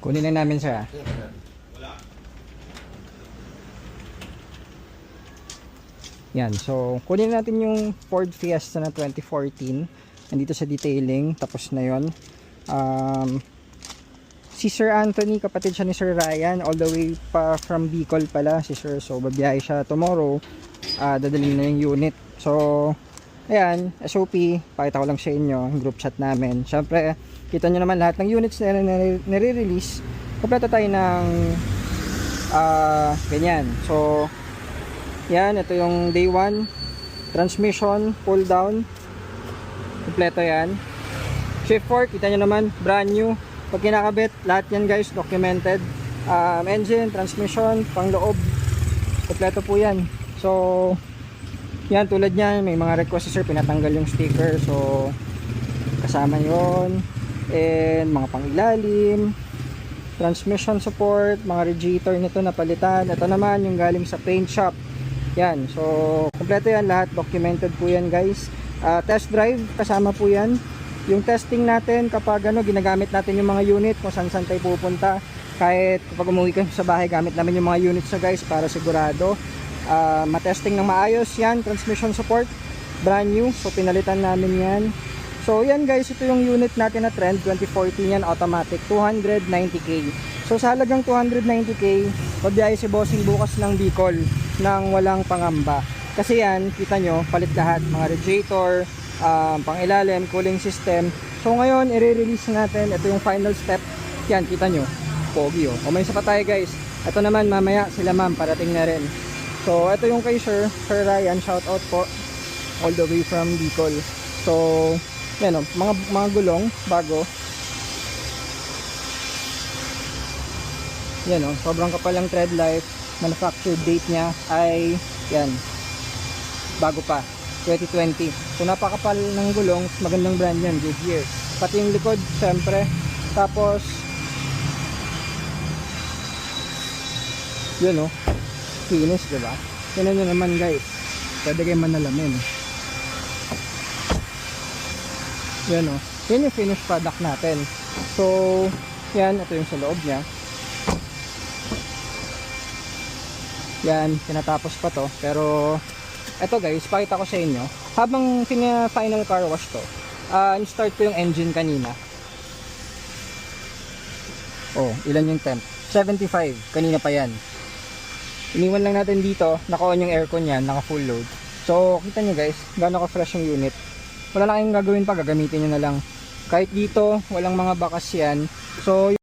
Kunin na namin siya. Yan, so kunin natin yung Ford Fiesta na 2014. Nandito sa detailing, tapos na yon. Si Sir Anthony, kapatid siya ni Sir Ryan, all the way pa from Bicol pala si Sir. So babiyahe siya tomorrow, dadalhin na yung unit. So ayan, SOP, pakita ko lang sa inyo yung group chat namin. Syempre, kita nyo naman lahat ng units na nire-release. Kompleto tayo ng ganyan. So yan, ito yung day 1 transmission, pull down, kompleto yan. Shift fork, kita nyo naman, brand new. Pag kinakabit, lahat yan guys, documented. Engine, transmission, pang loob, kompleto po yan. So yan, tulad yan, may mga request sir, pinatanggal yung sticker. So kasama yon. And mga pangilalim, transmission support, mga radiator nito napalitan. Ito naman yung galing sa paint shop. Yan, so kompleto yan lahat, documented po yan guys. Test drive, kasama po yan. Yung testing natin kapag ginagamit natin yung mga unit kung saan tayo pupunta. Kahit kapag umuwi kayo sa bahay, gamit namin yung mga units na guys para sigurado matesting ng maayos yan. Transmission support, brand new, so pinalitan namin yan. So yan guys, ito yung unit natin na Trend 2014 yan, automatic, 290k. So sa halagang 290k, magbiyahe si Bossing bukas ng Bicol nang walang pangamba. Kasi yan, kita nyo, palit lahat, mga radiator, pangilalim, cooling system. So ngayon, i-release natin, ito yung final step. Yan, kita nyo, pogi oh. O may isa pa tayo guys. Ito naman, mamaya sila ma'am, parating na rin. So ito yung kay Sir Ryan, shout out po, all the way from Bicol. So yan oh, mga gulong, bago. Yan oh, sobrang kapal ang tread life. Manufactured date niya ay yan, bago pa, 2020. So napakapal ng gulong, magandang brand yan, Goodyear. Pati yung likod, syempre. Tapos yun oh, finish, diba? Yan nyo naman guys, pwede kayo manalamin. Yan oh, yan yung finished product natin. So yan, ito yung sa loob niya. Yan, tinatapos pa to. Pero eto guys, pakita ko sa inyo. Habang final car wash to, in-start ko yung engine kanina. Oh, ilan yung temp? 75, kanina pa yan. Iniwan lang natin dito, naka-on yung aircon yan, naka-full load. So, kita nyo guys, gaano ka-fresh yung unit. Wala na kayong gagawin pa, gagamitin nyo na lang. Kahit dito, walang mga bakas yan. So,